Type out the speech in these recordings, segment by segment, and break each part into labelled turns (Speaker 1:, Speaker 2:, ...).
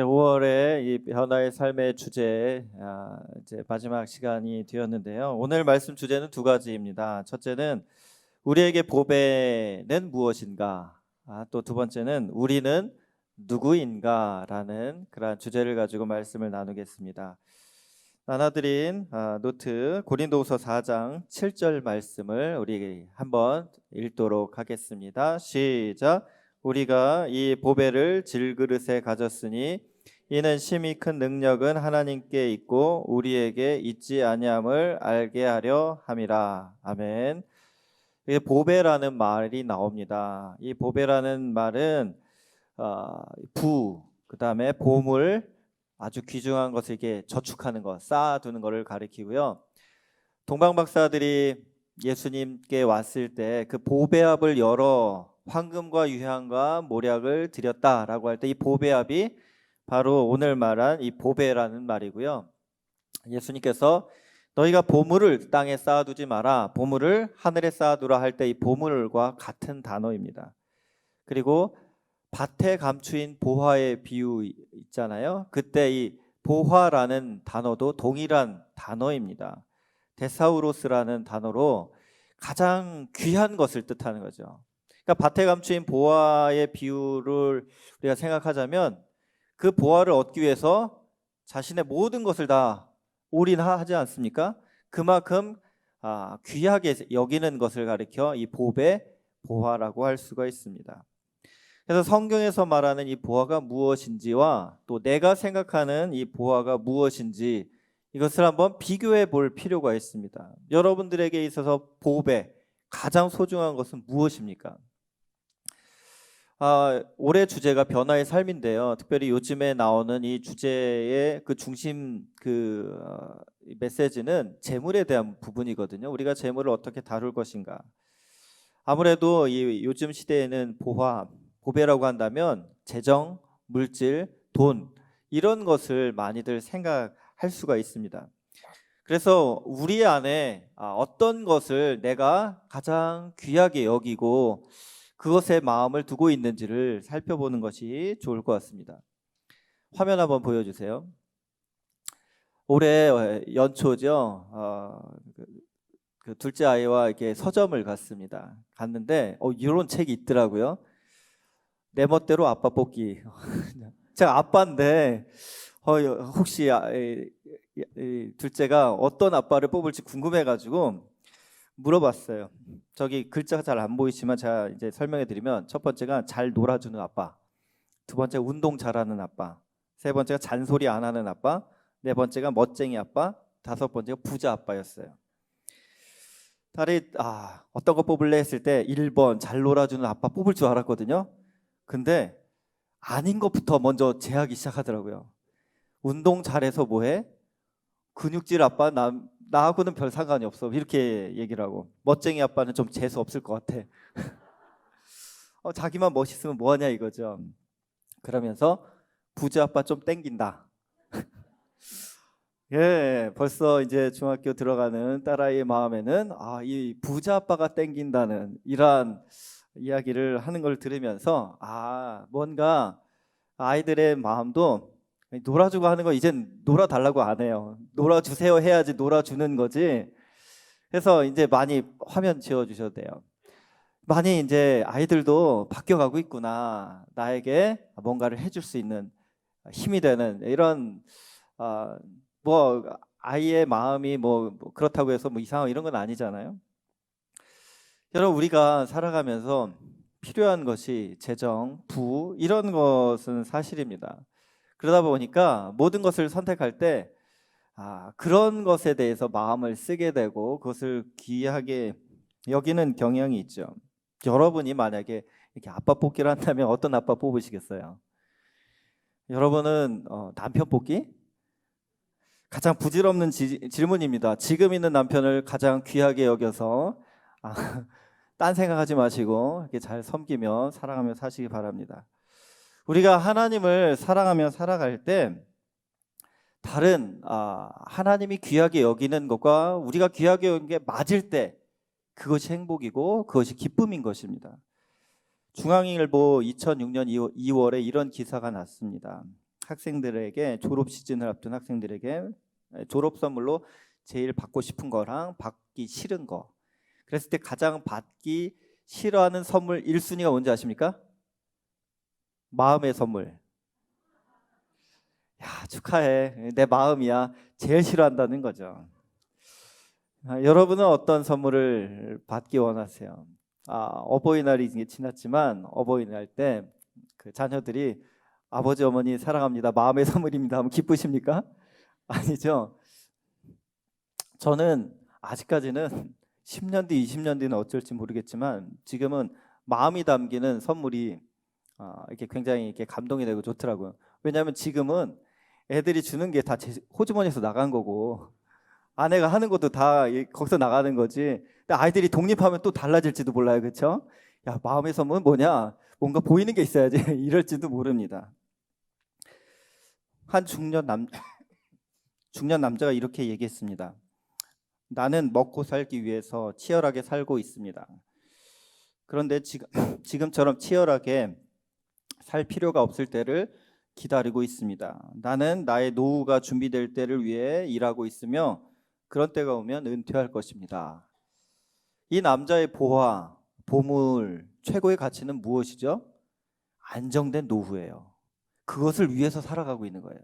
Speaker 1: 5월에 이 변화의 삶의 주제 이제 마지막 시간이 되었는데요. 오늘 말씀 주제는 두 가지입니다. 첫째는 우리에게 보배는 무엇인가? 또 두 번째는 우리는 누구인가라는 그러한 주제를 가지고 말씀을 나누겠습니다. 나눠드린 노트 고린도후서 4장 7절 말씀을 우리 한번 읽도록 하겠습니다. 시작. 우리가 이 보배를 질그릇에 가졌으니 이는 심히 큰 능력은 하나님께 있고 우리에게 있지 아니함을 알게 하려 함이라. 아멘. 이게 보배라는 말이 나옵니다. 이 보배라는 말은 그다음에 보물, 아주 귀중한 것을 이렇게 저축하는 것, 쌓아두는 것을 가리키고요. 동방 박사들이 예수님께 왔을 때 그 보배압을 열어 황금과 유향과 모략을 드렸다라고 할 때 이 보배압이 바로 오늘 말한 이 보배라는 말이고요. 예수님께서 너희가 보물을 땅에 쌓아두지 마라, 보물을 하늘에 쌓아두라 할 때 이 보물과 같은 단어입니다. 그리고 밭에 감추인 보화의 비유 있잖아요. 그때 이 보화라는 단어도 동일한 단어입니다. 데사우로스라는 단어로 가장 귀한 것을 뜻하는 거죠. 그러니까 밭에 감추인 보화의 비유를 우리가 생각하자면 그 보화를 얻기 위해서 자신의 모든 것을 다 올인하지 않습니까? 그만큼 귀하게 여기는 것을 가리켜 이 보화라고 할 수가 있습니다. 그래서 성경에서 말하는 이 보화가 무엇인지와 또 내가 생각하는 이 보화가 무엇인지 이것을 한번 비교해 볼 필요가 있습니다. 여러분들에게 있어서 보배, 가장 소중한 것은 무엇입니까? 올해 주제가 변화의 삶인데요. 특별히 요즘에 나오는 이 주제의 그 중심 메시지는 재물에 대한 부분이거든요. 우리가 재물을 어떻게 다룰 것인가. 아무래도 이 요즘 시대에는 보배라고 한다면 재정, 물질, 돈 이런 것을 많이들 생각할 수가 있습니다. 그래서 우리 안에 어떤 것을 내가 가장 귀하게 여기고 그것에 마음을 두고 있는지를 살펴보는 것이 좋을 것 같습니다. 화면 한번 보여주세요. 올해 연초죠. 그 둘째 아이와 이렇게 서점을 갔는데 이런 책이 있더라고요. 내 멋대로 아빠 뽑기. 제가 아빠인데 혹시 둘째가 어떤 아빠를 뽑을지 궁금해가지고 물어봤어요. 저기 글자가 잘 안 보이지만 제가 이제 설명해 드리면 첫 번째가 잘 놀아주는 아빠, 두 번째가 운동 잘하는 아빠, 세 번째가 잔소리 안 하는 아빠, 네 번째가 멋쟁이 아빠, 다섯 번째가 부자 아빠였어요. 딸이 어떤 거 뽑을래 했을 때 1번 잘 놀아주는 아빠 뽑을 줄 알았거든요. 근데 아닌 것부터 먼저 제하기 시작하더라고요. 운동 잘해서 뭐해? 근육질 아빠 나하고는 별 상관이 없어 이렇게 얘기를 하고, 멋쟁이 아빠는 좀 재수 없을 것 같아. 자기만 멋있으면 뭐하냐 이거죠. 그러면서 부자 아빠 좀 땡긴다. 예, 벌써 이제 중학교 들어가는 딸아이의 마음에는 이 부자 아빠가 땡긴다는 이러한 이야기를 하는 걸 들으면서 뭔가 아이들의 마음도 놀아주고 하는 거 이젠 놀아달라고 안 해요. 놀아주세요 해야지 놀아주는 거지. 그래서 이제 많이 화면 지워주셔도 돼요. 많이 이제 아이들도 바뀌어가고 있구나. 나에게 뭔가를 해줄 수 있는 힘이 되는 이런 뭐 아이의 마음이 뭐 그렇다고 해서 뭐 이상한 이런 건 아니잖아요. 여러분, 우리가 살아가면서 필요한 것이 재정, 부 이런 것은 사실입니다. 그러다 보니까 모든 것을 선택할 때 그런 것에 대해서 마음을 쓰게 되고 그것을 귀하게 여기는 경향이 있죠. 여러분이 만약에 이렇게 아빠 뽑기를 한다면 어떤 아빠 뽑으시겠어요? 여러분은 남편 뽑기? 가장 부질없는 질문입니다. 지금 있는 남편을 가장 귀하게 여겨서 딴 생각하지 마시고 이렇게 잘 섬기며 사랑하며 사시기 바랍니다. 우리가 하나님을 사랑하며 살아갈 때 다른 하나님이 귀하게 여기는 것과 우리가 귀하게 여기는 게 맞을 때 그것이 행복이고 그것이 기쁨인 것입니다. 중앙일보 2006년 2월에 이런 기사가 났습니다. 학생들에게 졸업 시즌을 앞둔 학생들에게 졸업 선물로 제일 받고 싶은 거랑 받기 싫은 거. 그랬을 때 가장 받기 싫어하는 선물 1순위가 뭔지 아십니까? 마음의 선물. 야, 축하해. 내 마음이야. 제일 싫어한다는 거죠. 여러분은 어떤 선물을 받기 원하세요? 어버이날이 이제 지났지만 어버이날 때 그 자녀들이 아버지 어머니 사랑합니다. 마음의 선물입니다. 하면 기쁘십니까? 아니죠. 저는 아직까지는 10년 뒤, 20년 뒤는 어쩔지 모르겠지만 지금은 마음이 담기는 선물이 이렇게 굉장히 이렇게 감동이 되고 좋더라고요. 왜냐하면 지금은 애들이 주는 게 다 호주머니에서 나간 거고 아내가 하는 것도 다 거기서 나가는 거지. 근데 아이들이 독립하면 또 달라질지도 몰라요, 그렇죠? 야, 마음의 선물은 뭐냐? 뭔가 보이는 게 있어야지 이럴지도 모릅니다. 한 중년 남자가 이렇게 얘기했습니다. 나는 먹고 살기 위해서 치열하게 살고 있습니다. 그런데 지금처럼 치열하게 살 필요가 없을 때를 기다리고 있습니다. 나는 나의 노후가 준비될 때를 위해 일하고 있으며 그런 때가 오면 은퇴할 것입니다. 이 남자의 보물, 최고의 가치는 무엇이죠? 안정된 노후예요. 그것을 위해서 살아가고 있는 거예요.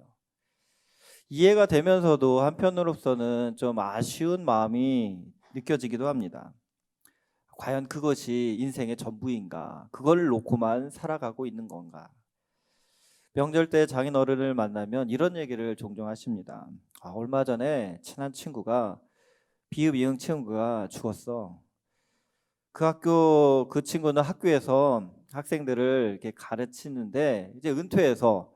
Speaker 1: 이해가 되면서도 한편으로서는 좀 아쉬운 마음이 느껴지기도 합니다. 과연 그것이 인생의 전부인가? 그걸 놓고만 살아가고 있는 건가? 명절 때 장인어른을 만나면 이런 얘기를 종종 하십니다. 얼마 전에 친한 친구가 비읍 이응 친구가 죽었어. 그 친구는 학교에서 학생들을 이렇게 가르치는데 이제 은퇴해서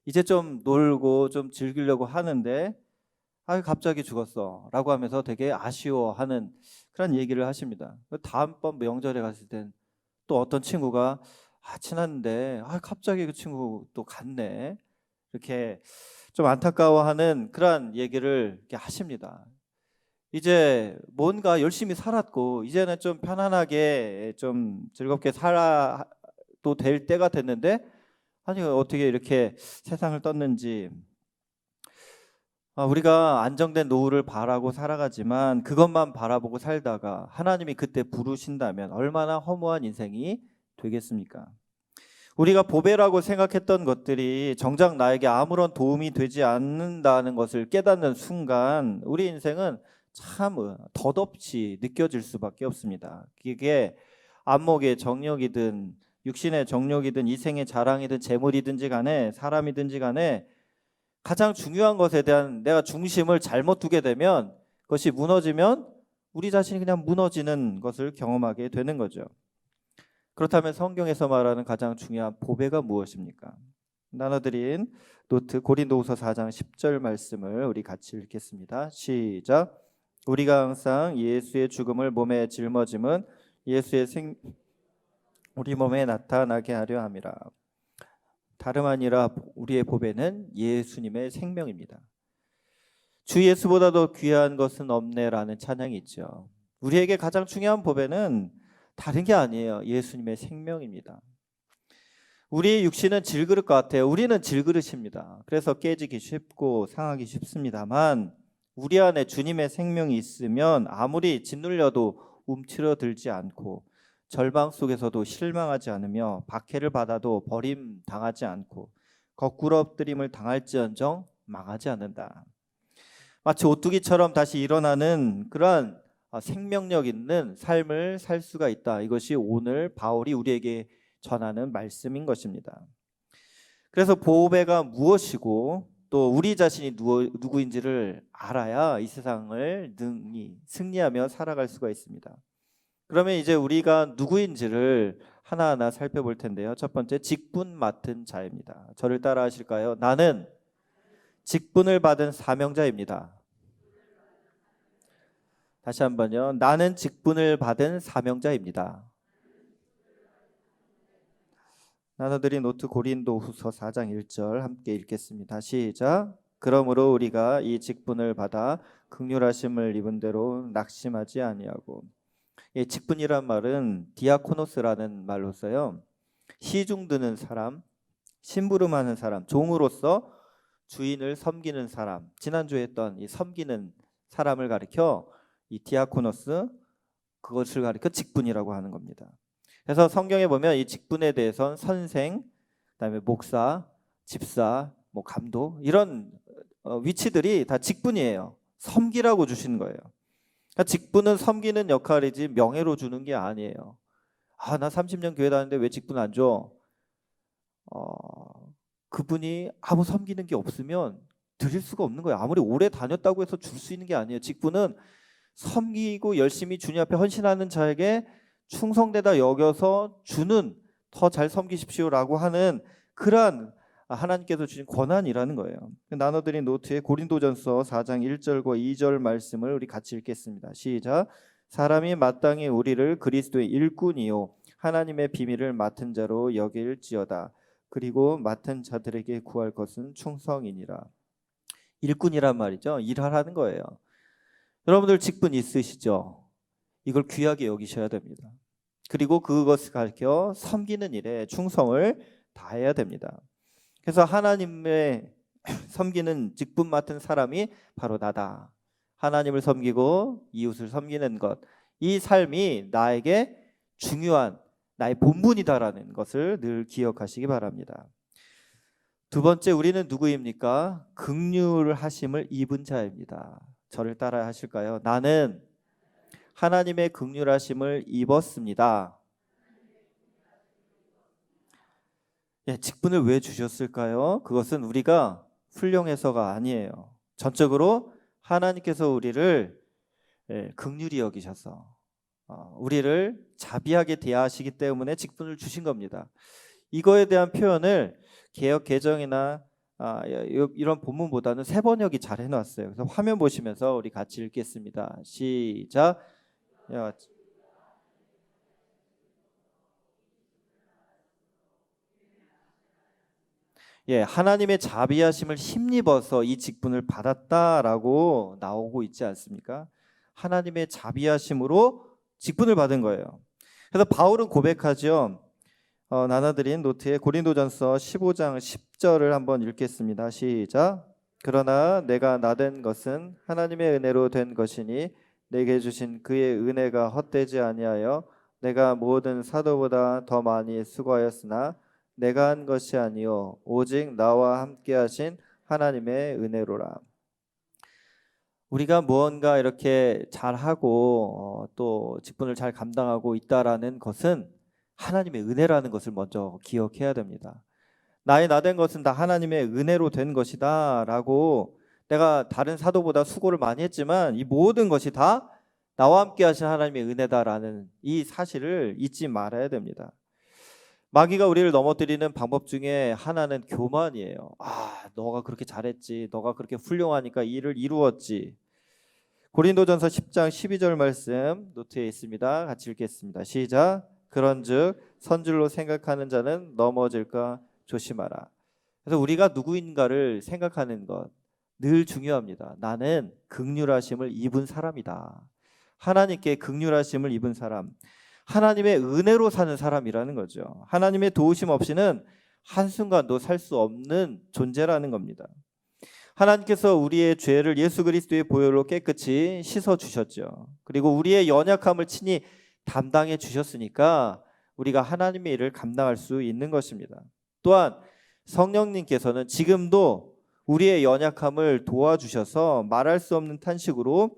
Speaker 1: 이제 좀 놀고 좀 즐기려고 하는데 갑자기 죽었어라고 하면서 되게 아쉬워하는 그런 얘기를 하십니다. 다음번 명절에 갔을 땐 또 어떤 친구가 친한데 갑자기 그 친구 또 갔네 이렇게 좀 안타까워하는 그런 얘기를 이렇게 하십니다. 이제 뭔가 열심히 살았고 이제는 좀 편안하게 좀 즐겁게 살아도 될 때가 됐는데 아니 어떻게 이렇게 세상을 떴는지. 우리가 안정된 노후를 바라고 살아가지만 그것만 바라보고 살다가 하나님이 그때 부르신다면 얼마나 허무한 인생이 되겠습니까? 우리가 보배라고 생각했던 것들이 정작 나에게 아무런 도움이 되지 않는다는 것을 깨닫는 순간 우리 인생은 참 덧없이 느껴질 수밖에 없습니다. 그게 안목의 정력이든 육신의 정력이든 이생의 자랑이든 재물이든지 간에 사람이든지 간에 가장 중요한 것에 대한 내가 중심을 잘못 두게 되면 그것이 무너지면 우리 자신이 그냥 무너지는 것을 경험하게 되는 거죠. 그렇다면 성경에서 말하는 가장 중요한 보배가 무엇입니까? 나눠드린 노트 고린도후서 4장 10절 말씀을 우리 같이 읽겠습니다. 시작. 우리가 항상 예수의 죽음을 몸에 짊어짐은 예수의 우리 몸에 나타나게 하려 함이라. 다름 아니라 우리의 보배는 예수님의 생명입니다. 주 예수보다도 귀한 것은 없네라는 찬양이 있죠. 우리에게 가장 중요한 보배는 다른 게 아니에요. 예수님의 생명입니다. 우리 육신은 질그릇 같아요. 우리는 질그릇입니다. 그래서 깨지기 쉽고 상하기 쉽습니다만 우리 안에 주님의 생명이 있으면 아무리 짓눌려도 움츠러들지 않고 절망 속에서도 실망하지 않으며 박해를 받아도 버림당하지 않고 거꾸로 엎드림을 당할지언정 망하지 않는다. 마치 오뚜기처럼 다시 일어나는 그러한 생명력 있는 삶을 살 수가 있다. 이것이 오늘 바울이 우리에게 전하는 말씀인 것입니다. 그래서 보배가 무엇이고 또 우리 자신이 누구인지를 알아야 이 세상을 능히 승리하며 살아갈 수가 있습니다. 그러면 이제 우리가 누구인지를 하나하나 살펴볼 텐데요. 첫 번째, 직분 맡은 자입니다. 저를 따라 하실까요? 나는 직분을 받은 사명자입니다. 다시 한번요. 나는 직분을 받은 사명자입니다. 나눠드린 노트 고린도후서 4장 1절 함께 읽겠습니다. 시작. 그러므로 우리가 이 직분을 받아 긍휼하심을 입은 대로 낙심하지 아니하고. 이 직분이란 말은 디아코노스라는 말로 써요. 시중 드는 사람, 심부름하는 사람, 종으로서 주인을 섬기는 사람. 지난주에 했던 이 섬기는 사람을 가리켜 이 디아코노스, 그것을 가리켜 직분이라고 하는 겁니다. 그래서 성경에 보면 이 직분에 대해서는 선생, 그다음에 목사, 집사, 뭐 감독 이런 위치들이 다 직분이에요. 섬기라고 주시는 거예요. 그러니까 직분은 섬기는 역할이지 명예로 주는 게 아니에요. 아, 나 30년 교회 다니는데 왜 직분 안 줘? 그분이 아무 섬기는 게 없으면 드릴 수가 없는 거예요. 아무리 오래 다녔다고 해서 줄 수 있는 게 아니에요. 직분은 섬기고 열심히 주님 앞에 헌신하는 자에게 충성되다 여겨서 주는, 더 잘 섬기십시오라고 하는 그러한 하나님께서 주신 권한이라는 거예요. 나눠드린 노트에 고린도전서 4장 1절과 2절 말씀을 우리 같이 읽겠습니다. 시작. 사람이 마땅히 우리를 그리스도의 일꾼이요 하나님의 비밀을 맡은 자로 여길지어다. 그리고 맡은 자들에게 구할 것은 충성이니라. 일꾼이란 말이죠. 일하라는 거예요. 여러분들 직분 있으시죠? 이걸 귀하게 여기셔야 됩니다. 그리고 그것을 가르쳐 섬기는 일에 충성을 다해야 됩니다. 그래서 하나님의 섬기는 직분 맡은 사람이 바로 나다. 하나님을 섬기고 이웃을 섬기는 것, 이 삶이 나에게 중요한 나의 본분이다라는 것을 늘 기억하시기 바랍니다. 두 번째, 우리는 누구입니까? 긍휼하심을 입은 자입니다. 저를 따라 하실까요? 나는 하나님의 긍휼하심을 입었습니다. 직분을 왜 주셨을까요? 그것은 우리가 훌륭해서가 아니에요. 전적으로 하나님께서 우리를 긍휼히 여기셔서 우리를 자비하게 대하시기 때문에 직분을 주신 겁니다. 이거에 대한 표현을 개역 개정이나 이런 본문보다는 세 번역이 잘 해놨어요. 그래서 화면 보시면서 우리 같이 읽겠습니다. 시작. 하나님의 자비하심을 힘입어서 이 직분을 받았다라고 나오고 있지 않습니까? 하나님의 자비하심으로 직분을 받은 거예요. 그래서 바울은 고백하죠. 나눠드린 노트에 고린도전서 15장 10절을 한번 읽겠습니다. 시작. 그러나 내가 나된 것은 하나님의 은혜로 된 것이니 내게 주신 그의 은혜가 헛되지 아니하여 내가 모든 사도보다 더 많이 수고하였으나 내가 한 것이 아니요 오직 나와 함께 하신 하나님의 은혜로라. 우리가 무언가 이렇게 잘하고 또 직분을 잘 감당하고 있다라는 것은 하나님의 은혜라는 것을 먼저 기억해야 됩니다. 나의 나된 것은 다 하나님의 은혜로 된 것이다 라고, 내가 다른 사도보다 수고를 많이 했지만 이 모든 것이 다 나와 함께 하신 하나님의 은혜다라는 이 사실을 잊지 말아야 됩니다. 마귀가 우리를 넘어뜨리는 방법 중에 하나는 교만이에요. 너가 그렇게 잘했지, 너가 그렇게 훌륭하니까 일을 이루었지. 고린도전서 10장 12절 말씀 노트에 있습니다. 같이 읽겠습니다. 시작. 그런즉 선줄로 생각하는 자는 넘어질까 조심하라. 그래서 우리가 누구인가를 생각하는 것 늘 중요합니다. 나는 긍휼하심을 입은 사람이다. 하나님께 긍휼하심을 입은 사람, 하나님의 은혜로 사는 사람이라는 거죠. 하나님의 도우심 없이는 한순간도 살 수 없는 존재라는 겁니다. 하나님께서 우리의 죄를 예수 그리스도의 보혈로 깨끗이 씻어 주셨죠. 그리고 우리의 연약함을 친히 담당해 주셨으니까 우리가 하나님의 일을 감당할 수 있는 것입니다. 또한 성령님께서는 지금도 우리의 연약함을 도와주셔서 말할 수 없는 탄식으로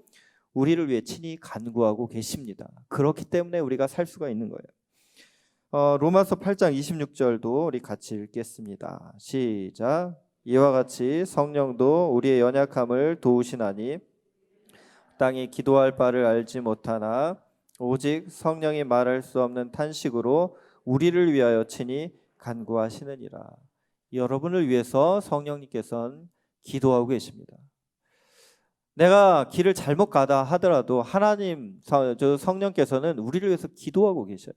Speaker 1: 우리를 위해 친히 간구하고 계십니다. 그렇기 때문에 우리가 살 수가 있는 거예요. 로마서 8장 26절도 우리 같이 읽겠습니다. 시작. 이와 같이 성령도 우리의 연약함을 도우시나니 땅이 기도할 바를 알지 못하나 오직 성령이 말할 수 없는 탄식으로 우리를 위하여 친히 간구하시느니라. 여러분을 위해서 성령님께서는 기도하고 계십니다. 내가 길을 잘못 가다 하더라도 하나님, 성령께서는 우리를 위해서 기도하고 계셔요.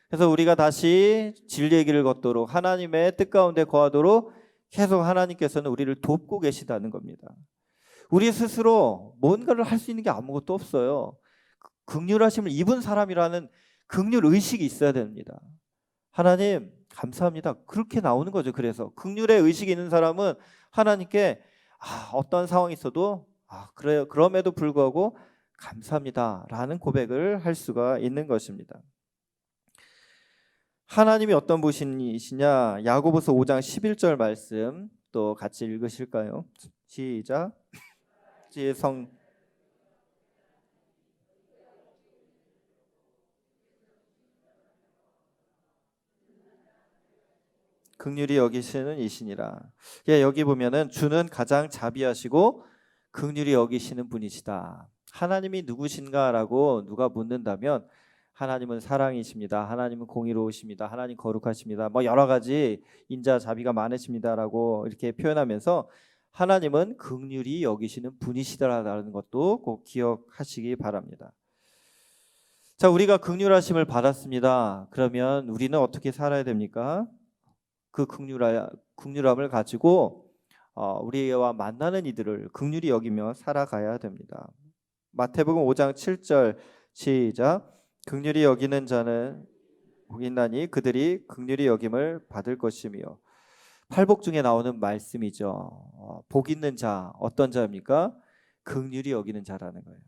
Speaker 1: 그래서 우리가 다시 진리의 길을 걷도록, 하나님의 뜻 가운데 거하도록 계속 하나님께서는 우리를 돕고 계시다는 겁니다. 우리 스스로 뭔가를 할 수 있는 게 아무것도 없어요. 긍휼하심을 입은 사람이라는 긍휼 의식이 있어야 됩니다. 하나님 감사합니다. 그렇게 나오는 거죠. 그래서 긍휼의 의식이 있는 사람은 하나님께 어떤 상황이 있어도 그래요. 그럼에도 불구하고 감사합니다라는 고백을 할 수가 있는 것입니다. 하나님이 어떤 분이시냐? 야고보서 5장 11절 말씀 또 같이 읽으실까요? 시작. 성 긍휼히 여기시는 이시니라. 예, 여기 보면은 주는 가장 자비하시고 긍휼히 여기시는 분이시다. 하나님이 누구신가라고 누가 묻는다면 하나님은 사랑이십니다. 하나님은 공의로우십니다. 하나님 거룩하십니다. 뭐 여러 가지 인자 자비가 많으십니다라고 이렇게 표현하면서 하나님은 긍휼히 여기시는 분이시다라는 것도 꼭 기억하시기 바랍니다. 자, 우리가 긍휼하심을 받았습니다. 그러면 우리는 어떻게 살아야 됩니까? 그 긍휼함을 가지고 우리와 만나는 이들을 긍휼히 여기며 살아가야 됩니다. 마태복음 5장 7절 시작. 긍휼히 여기는 자는 복이 있나니 그들이 긍휼히 여김을 받을 것이며. 팔복 중에 나오는 말씀이죠. 복 있는 자 어떤 자입니까? 긍휼히 여기는 자라는 거예요.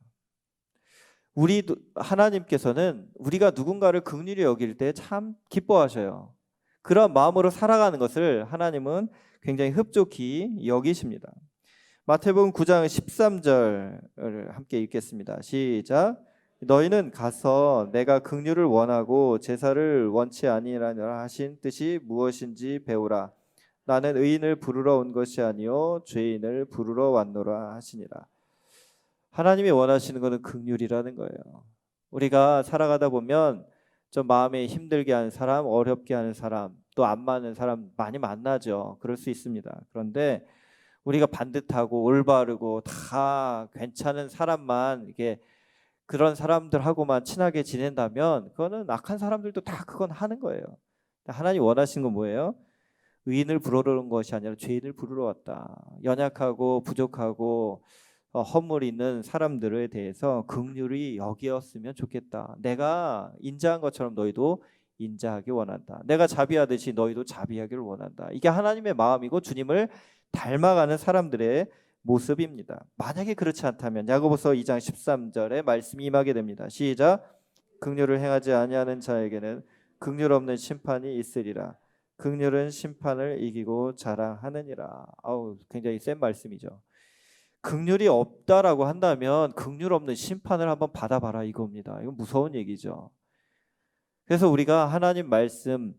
Speaker 1: 하나님께서는 우리가 누군가를 긍휼히 여길 때 참 기뻐하셔요. 그런 마음으로 살아가는 것을 하나님은 굉장히 흡족히 여기십니다. 마태복음 9장 13절을 함께 읽겠습니다. 시작. 너희는 가서 내가 긍휼을 원하고 제사를 원치 아니하니라 하신 뜻이 무엇인지 배우라. 나는 의인을 부르러 온 것이 아니요 죄인을 부르러 왔노라 하시니라. 하나님이 원하시는 것은 긍휼이라는 거예요. 우리가 살아가다 보면 좀 마음에 힘들게 하는 사람, 어렵게 하는 사람, 또 안 맞는 사람 많이 만나죠. 그럴 수 있습니다. 그런데 우리가 반듯하고 올바르고 다 괜찮은 사람만 이게 그런 사람들하고만 친하게 지낸다면 그거는 악한 사람들도 다 그건 하는 거예요. 하나님 원하시는 건 뭐예요? 의인을 부르러 온 것이 아니라 죄인을 부르러 왔다. 연약하고 부족하고 허물 있는 사람들에 대해서 긍휼히 여기었으면 좋겠다. 내가 인자한 것처럼 너희도 인자하기 원한다. 내가 자비하듯이 너희도 자비하기를 원한다. 이게 하나님의 마음이고 주님을 닮아가는 사람들의 모습입니다. 만약에 그렇지 않다면 야고보서 2장 13절에 말씀이 임하게 됩니다. 시작. 긍휼을 행하지 아니하는 자에게는 긍휼 없는 심판이 있으리라. 긍휼은 심판을 이기고 자랑하느니라. 굉장히 센 말씀이죠. 긍휼이 없다라고 한다면 긍휼 없는 심판을 한번 받아봐라 이겁니다. 이건 무서운 얘기죠. 그래서 우리가 하나님 말씀,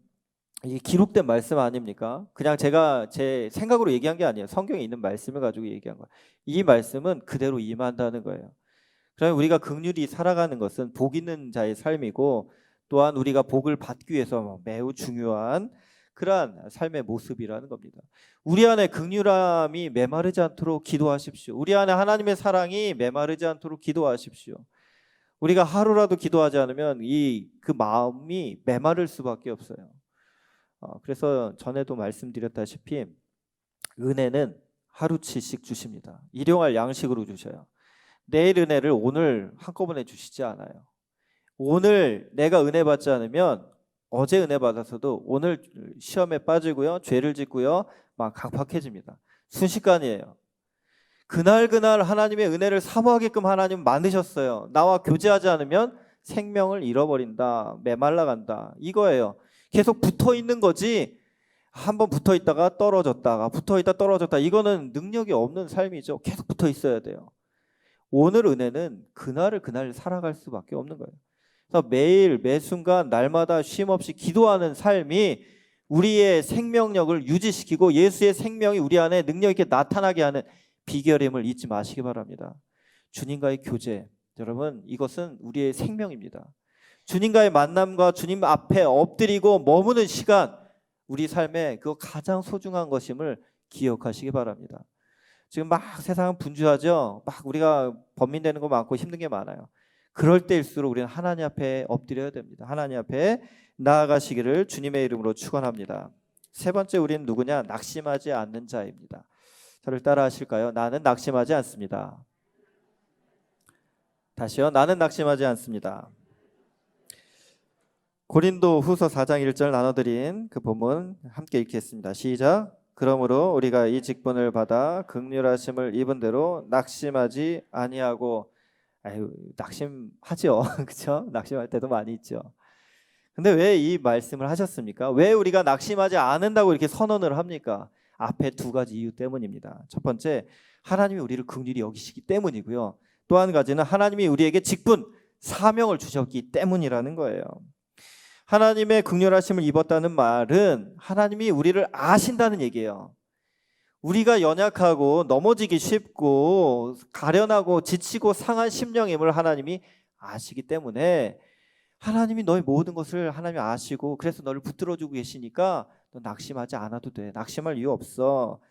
Speaker 1: 이게 기록된 말씀 아닙니까? 그냥 제가 제 생각으로 얘기한 게 아니에요. 성경에 있는 말씀을 가지고 얘기한 거예요. 이 말씀은 그대로 임한다는 거예요. 그러면 우리가 긍휼히 살아가는 것은 복 있는 자의 삶이고 또한 우리가 복을 받기 위해서 매우 중요한 그러한 삶의 모습이라는 겁니다. 우리 안에 긍휼함이 메마르지 않도록 기도하십시오. 우리 안에 하나님의 사랑이 메마르지 않도록 기도하십시오. 우리가 하루라도 기도하지 않으면 그 마음이 메마를 수밖에 없어요. 그래서 전에도 말씀드렸다시피 은혜는 하루치씩 주십니다. 일용할 양식으로 주셔요. 내일 은혜를 오늘 한꺼번에 주시지 않아요. 오늘 내가 은혜 받지 않으면 어제 은혜 받았어도 오늘 시험에 빠지고요, 죄를 짓고요, 막 각박해집니다. 순식간이에요. 그날 하나님의 은혜를 사모하게끔 하나님 만드셨어요. 나와 교제하지 않으면 생명을 잃어버린다, 메말라간다, 이거예요. 계속 붙어 있는 거지. 한번 붙어 있다가 떨어졌다가 붙어 있다 떨어졌다, 이거는 능력이 없는 삶이죠. 계속 붙어 있어야 돼요. 오늘 은혜는 그날 살아갈 수밖에 없는 거예요. 그래서 매일 매 순간 날마다 쉼 없이 기도하는 삶이 우리의 생명력을 유지시키고 예수의 생명이 우리 안에 능력 있게 나타나게 하는 비결임을 잊지 마시기 바랍니다. 주님과의 교제, 여러분, 이것은 우리의 생명입니다. 주님과의 만남과 주님 앞에 엎드리고 머무는 시간, 우리 삶에 그 가장 소중한 것임을 기억하시기 바랍니다. 지금 막 세상은 분주하죠. 막 우리가 번민되는 거 많고 힘든 게 많아요. 그럴 때일수록 우리는 하나님 앞에 엎드려야 됩니다. 하나님 앞에 나아가시기를 주님의 이름으로 축원합니다. 세 번째, 우리는 누구냐? 낙심하지 않는 자입니다. 저를 따라 하실까요? 나는 낙심하지 않습니다. 다시요. 나는 낙심하지 않습니다. 고린도 후서 4장 1절 나눠드린 그 본문 함께 읽겠습니다. 시작. 그러므로 우리가 이 직분을 받아 긍휼하심을 입은 대로 낙심하지 아니하고, 아유, 낙심하죠. 그렇죠? 낙심할 때도 많이 있죠. 근데 왜 이 말씀을 하셨습니까? 왜 우리가 낙심하지 않는다고 이렇게 선언을 합니까? 앞에 두 가지 이유 때문입니다. 첫 번째, 하나님이 우리를 긍휼히 여기시기 때문이고요. 또 한 가지는 하나님이 우리에게 직분, 사명을 주셨기 때문이라는 거예요. 하나님의 긍휼하심을 입었다는 말은 하나님이 우리를 아신다는 얘기예요. 우리가 연약하고 넘어지기 쉽고 가련하고 지치고 상한 심령임을 하나님이 아시기 때문에 하나님이 너의 모든 것을 하나님이 아시고 그래서 너를 붙들어주고 계시니까 너 낙심하지 않아도 돼. 낙심할 이유 없어.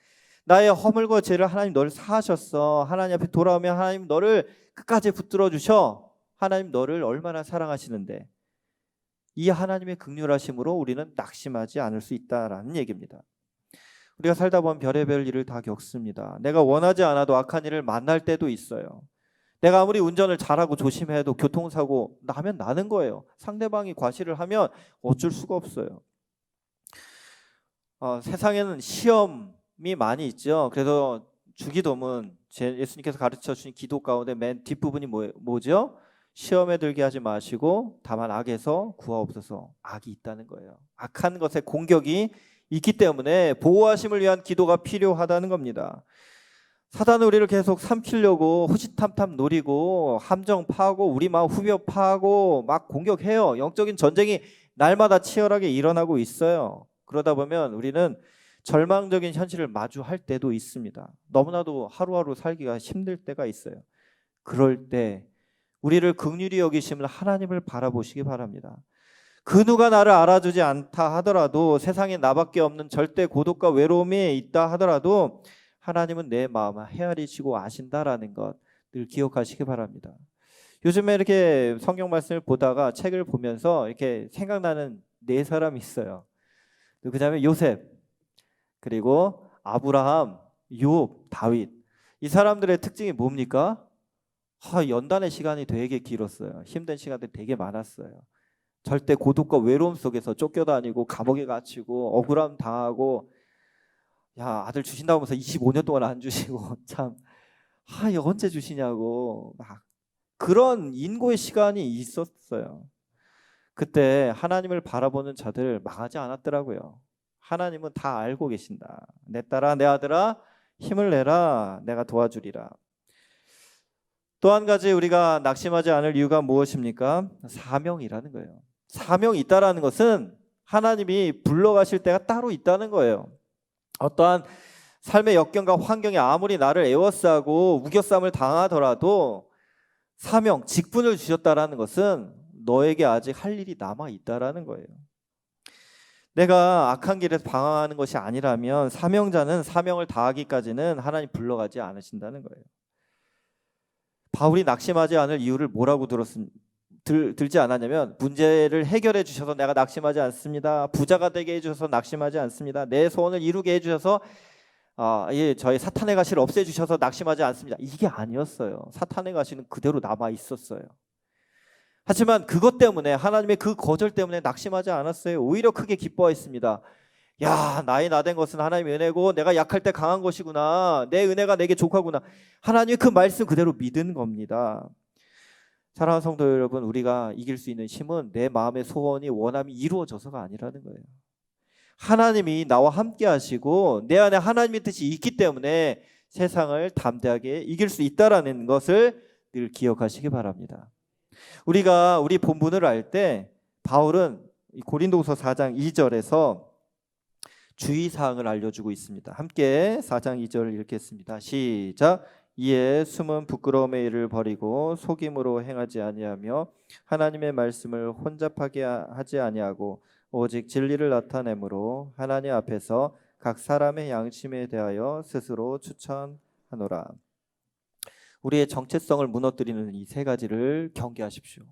Speaker 1: 나의 허물과 죄를 하나님 너를 사하셨어. 하나님 앞에 돌아오면 하나님 너를 끝까지 붙들어주셔. 하나님 너를 얼마나 사랑하시는데 이 하나님의 긍휼하심으로 우리는 낙심하지 않을 수 있다라는 얘기입니다. 우리가 살다 보면 별의별 일을 다 겪습니다. 내가 원하지 않아도 악한 일을 만날 때도 있어요. 내가 아무리 운전을 잘하고 조심해도 교통사고 나면 나는 거예요. 상대방이 과실을 하면 어쩔 수가 없어요. 세상에는 시험이 많이 있죠. 그래서 주기도문, 예수님께서 가르쳐 주신 기도 가운데 맨 뒷부분이 뭐죠? 시험에 들게 하지 마시고 다만 악에서 구하옵소서. 악이 있다는 거예요. 악한 것의 공격이 있기 때문에 보호하심을 위한 기도가 필요하다는 겁니다. 사단은 우리를 계속 삼키려고 호시탐탐 노리고 함정 파고 우리 마음 후벼 파고 막 공격해요. 영적인 전쟁이 날마다 치열하게 일어나고 있어요. 그러다 보면 우리는 절망적인 현실을 마주할 때도 있습니다. 너무나도 하루하루 살기가 힘들 때가 있어요. 그럴 때 우리를 긍휼히 여기시는 하나님을 바라보시기 바랍니다. 그 누가 나를 알아주지 않다 하더라도 세상에 나밖에 없는 절대 고독과 외로움이 있다 하더라도 하나님은 내 마음을 헤아리시고 아신다라는 것 늘 기억하시기 바랍니다. 요즘에 이렇게 성경 말씀을 보다가 책을 보면서 이렇게 생각나는 네 사람이 있어요. 그 다음에 요셉, 그리고 아브라함, 욥, 다윗. 이 사람들의 특징이 뭡니까? 연단의 시간이 되게 길었어요. 힘든 시간들이 되게 많았어요. 절대 고독과 외로움 속에서 쫓겨다니고 감옥에 갇히고 억울함 당하고 야 아들 주신다고 하면서 25년 동안 안 주시고 참 언제 주시냐고 막 그런 인고의 시간이 있었어요. 그때 하나님을 바라보는 자들 망하지 않았더라고요. 하나님은 다 알고 계신다. 내 딸아 내 아들아 힘을 내라 내가 도와주리라. 또 한 가지 우리가 낙심하지 않을 이유가 무엇입니까? 사명이라는 거예요. 사명이 있다라는 것은 하나님이 불러가실 때가 따로 있다는 거예요. 어떠한 삶의 역경과 환경이 아무리 나를 에워싸고 우겨쌈을 당하더라도 사명, 직분을 주셨다라는 것은 너에게 아직 할 일이 남아 있다라는 거예요. 내가 악한 길에서 방황하는 것이 아니라면 사명자는 사명을 다하기까지는 하나님 불러가지 않으신다는 거예요. 바울이 낙심하지 않을 이유를 뭐라고 들지 않았냐면 문제를 해결해 주셔서 내가 낙심하지 않습니다. 부자가 되게 해주셔서 낙심하지 않습니다. 내 소원을 이루게 해주셔서 저희 사탄의 가시를 없애주셔서 낙심하지 않습니다. 이게 아니었어요. 사탄의 가시는 그대로 남아 있었어요. 하지만 그것 때문에 하나님의 그 거절 때문에 낙심하지 않았어요. 오히려 크게 기뻐했습니다. 야 나의 나된 것은 하나님의 은혜고 내가 약할 때 강한 것이구나. 내 은혜가 내게 족하구나. 하나님의 그 말씀 그대로 믿은 겁니다. 사랑하는 성도 여러분, 우리가 이길 수 있는 힘은 내 마음의 소원이 원함이 이루어져서가 아니라는 거예요. 하나님이 나와 함께 하시고 내 안에 하나님의 뜻이 있기 때문에 세상을 담대하게 이길 수 있다는 것을 늘 기억하시기 바랍니다. 우리가 우리 본문을 알 때 바울은 고린도후서 4장 2절에서 주의사항을 알려주고 있습니다. 함께 4장 2절을 읽겠습니다. 시작. 이에 숨은 부끄러움의 일을 버리고 속임으로 행하지 아니하며 하나님의 말씀을 혼잡하게 하지 아니하고 오직 진리를 나타내므로 하나님 앞에서 각 사람의 양심에 대하여 스스로 추천하노라. 우리의 정체성을 무너뜨리는 이 세 가지를 경계하십시오.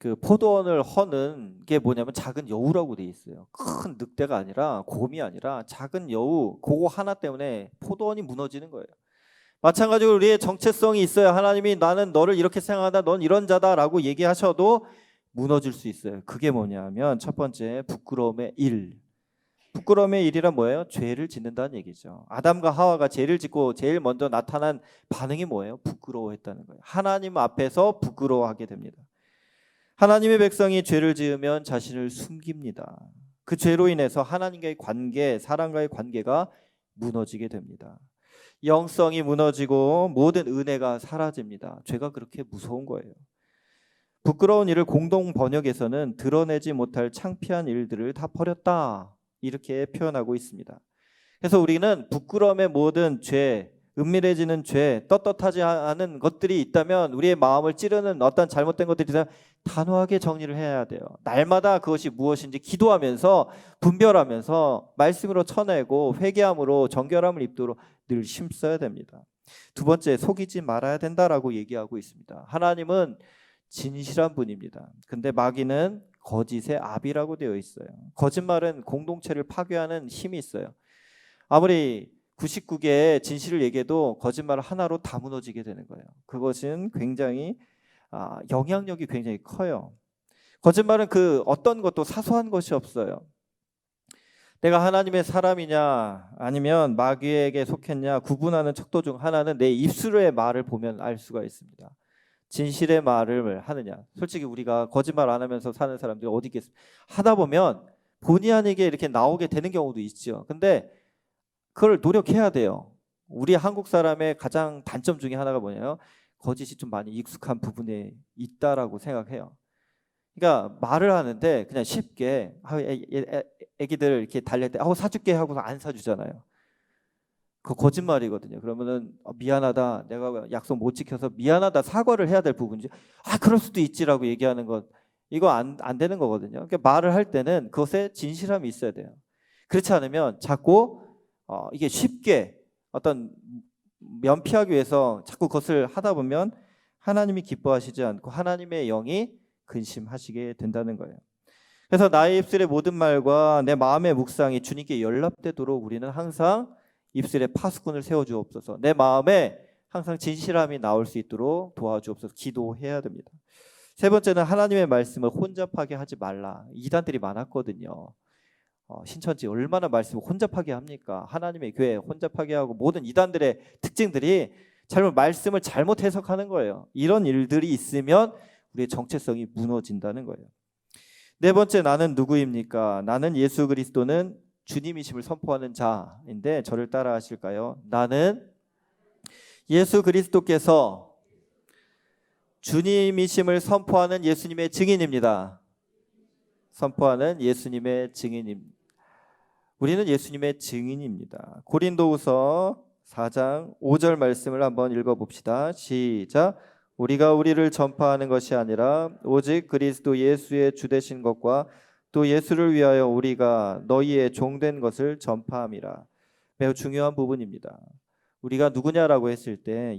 Speaker 1: 그 포도원을 허는 게 뭐냐면 작은 여우라고 돼 있어요. 큰 늑대가 아니라 곰이 아니라 작은 여우, 그거 하나 때문에 포도원이 무너지는 거예요. 마찬가지로 우리의 정체성이 있어요. 하나님이 나는 너를 이렇게 생각한다, 넌 이런 자다라고 얘기하셔도 무너질 수 있어요. 그게 뭐냐면 첫 번째, 부끄러움의 일. 부끄러움의 일이란 뭐예요? 죄를 짓는다는 얘기죠. 아담과 하와가 죄를 짓고 제일 먼저 나타난 반응이 뭐예요? 부끄러워했다는 거예요. 하나님 앞에서 부끄러워하게 됩니다. 하나님의 백성이 죄를 지으면 자신을 숨깁니다. 그 죄로 인해서 하나님과의 관계, 사람과의 관계가 무너지게 됩니다. 영성이 무너지고 모든 은혜가 사라집니다. 죄가 그렇게 무서운 거예요. 부끄러운 일을 공동 번역에서는 드러내지 못할 창피한 일들을 다 버렸다, 이렇게 표현하고 있습니다. 그래서 우리는 부끄러움의 모든 죄, 은밀해지는 죄, 떳떳하지 않은 것들이 있다면, 우리의 마음을 찌르는 어떤 잘못된 것들이 있다면 단호하게 정리를 해야 돼요. 날마다 그것이 무엇인지 기도하면서, 분별하면서 말씀으로 쳐내고 회개함으로 정결함을 입도록 늘 힘써야 됩니다. 두 번째, 속이지 말아야 된다라고 얘기하고 있습니다. 하나님은 진실한 분입니다. 근데 마귀는 거짓의 압이라고 되어 있어요. 거짓말은 공동체를 파괴하는 힘이 있어요. 아무리 99개의 진실을 얘기해도 거짓말 하나로 다 무너지게 되는 거예요. 그것은 굉장히 영향력이 굉장히 커요. 거짓말은 그 어떤 것도 사소한 것이 없어요. 내가 하나님의 사람이냐 아니면 마귀에게 속했냐 구분하는 척도 중 하나는 내 입술의 말을 보면 알 수가 있습니다. 진실의 말을 하느냐. 솔직히 우리가 거짓말 안 하면서 사는 사람들이 어디 있겠습니까? 하다 보면 본의 아니게 이렇게 나오게 되는 경우도 있죠. 근데 그걸 노력해야 돼요. 우리 한국 사람의 가장 단점 중에 하나가 뭐냐면 거짓이 좀 많이 익숙한 부분에 있다라고 생각해요. 그러니까 말을 하는데 그냥 쉽게 애기들 이렇게 달랠 때 사줄게 하고서 안 사주잖아요. 그 거짓말이거든요. 그러면은 미안하다, 내가 약속 못 지켜서 미안하다, 사과를 해야 될 부분이지. 그럴 수도 있지라고 얘기하는 것, 이거 안 되는 거거든요. 그러니까 말을 할 때는 그것에 진실함이 있어야 돼요. 그렇지 않으면 자꾸 이게 쉽게 어떤 면피하기 위해서 자꾸 그것을 하다 보면 하나님이 기뻐하시지 않고 하나님의 영이 근심하시게 된다는 거예요. 그래서 나의 입술의 모든 말과 내 마음의 묵상이 주님께 연락되도록 우리는 항상 입술에 파수꾼을 세워주옵소서. 내 마음에 항상 진실함이 나올 수 있도록 도와주옵소서. 기도해야 됩니다. 세 번째는 하나님의 말씀을 혼잡하게 하지 말라. 이단들이 많았거든요. 신천지 얼마나 말씀을 혼잡하게 합니까? 하나님의 교회 혼잡하게 하고 모든 이단들의 특징들이 말씀을 잘못 해석하는 거예요. 이런 일들이 있으면 우리의 정체성이 무너진다는 거예요. 네 번째, 나는 누구입니까? 나는 예수 그리스도는 주님이심을 선포하는 자인데 저를 따라 하실까요? 나는 예수 그리스도께서 주님이심을 선포하는 예수님의 증인입니다. 선포하는 예수님의 증인입니다. 우리는 예수님의 증인입니다. 고린도후서 4장 5절 말씀을 한번 읽어봅시다. 시작. 우리가 우리를 전파하는 것이 아니라 오직 그리스도 예수의 주되신 것과 또 예수를 위하여 우리가 너희의 종된 것을 전파함이라. 매우 중요한 부분입니다. 우리가 누구냐라고 했을 때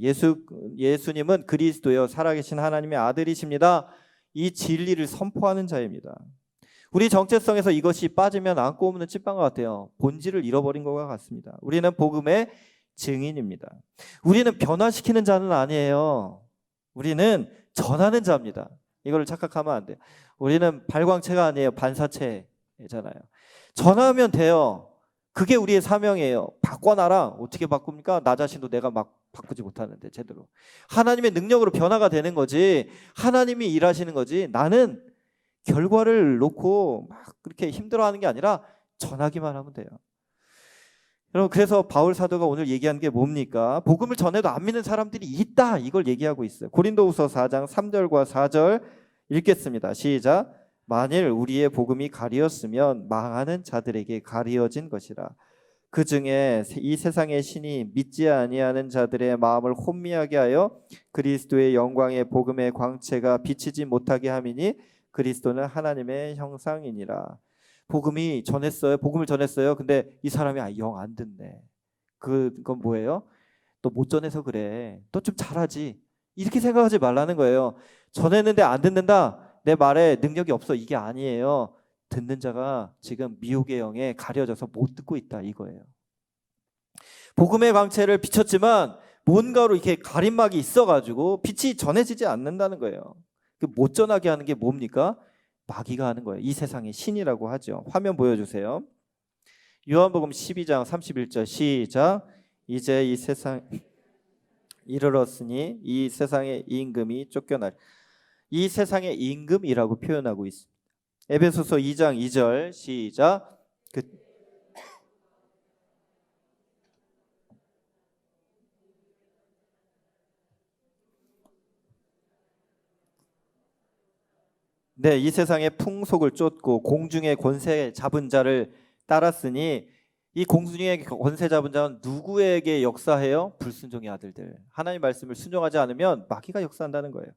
Speaker 1: 예수님은 그리스도여 살아계신 하나님의 아들이십니다. 이 진리를 선포하는 자입니다. 우리 정체성에서 이것이 빠지면 안고 없는 찐빵 같아요. 본질을 잃어버린 것과 같습니다. 우리는 복음의 증인입니다. 우리는 변화시키는 자는 아니에요. 우리는 전하는 자입니다. 이걸 착각하면 안 돼요. 우리는 발광체가 아니에요. 반사체잖아요. 전하면 돼요. 그게 우리의 사명이에요. 바꿔놔라. 어떻게 바꿉니까? 나 자신도 내가 막 바꾸지 못하는데 제대로. 하나님의 능력으로 변화가 되는 거지, 하나님이 일하시는 거지, 나는 결과를 놓고 막 그렇게 힘들어하는 게 아니라 전하기만 하면 돼요. 여러분, 그래서 바울 사도가 오늘 얘기한 게 뭡니까? 복음을 전해도 안 믿는 사람들이 있다, 이걸 얘기하고 있어요. 고린도후서 4장 3절과 4절 읽겠습니다. 시작. 만일 우리의 복음이 가리었으면 망하는 자들에게 가리어진 것이라. 그 중에 이 세상의 신이 믿지 아니하는 자들의 마음을 혼미하게 하여 그리스도의 영광의 복음의 광채가 비치지 못하게 함이니 그리스도는 하나님의 형상이니라. 복음을 전했어요. 근데 이 사람이 영 안 듣네. 그건 뭐예요? 또 못 전해서 그래. 또 좀 잘하지. 이렇게 생각하지 말라는 거예요. 전했는데 안 듣는다. 내 말에 능력이 없어. 이게 아니에요. 듣는 자가 지금 미혹의 영에 가려져서 못 듣고 있다, 이거예요. 복음의 광채를 비췄지만 뭔가로 이렇게 가림막이 있어가지고 빛이 전해지지 않는다는 거예요. 그 못 전하게 하는 게 뭡니까? 마귀가 하는 거예요. 이 세상의 신이라고 하죠. 화면 보여주세요. 요한복음 12장 31절 시작. 이제 이 세상 이르렀으니 이 세상의 임금이 쫓겨날. 이 세상의 임금이라고 표현하고 있습니다. 에베소서 2장 2절 시작. 네, 이 세상의 풍속을 쫓고 공중의 권세 잡은 자를 따랐으니 이 공중의 권세 잡은 자는 누구에게 역사해요? 불순종의 아들들. 하나님 말씀을 순종하지 않으면 마귀가 역사한다는 거예요.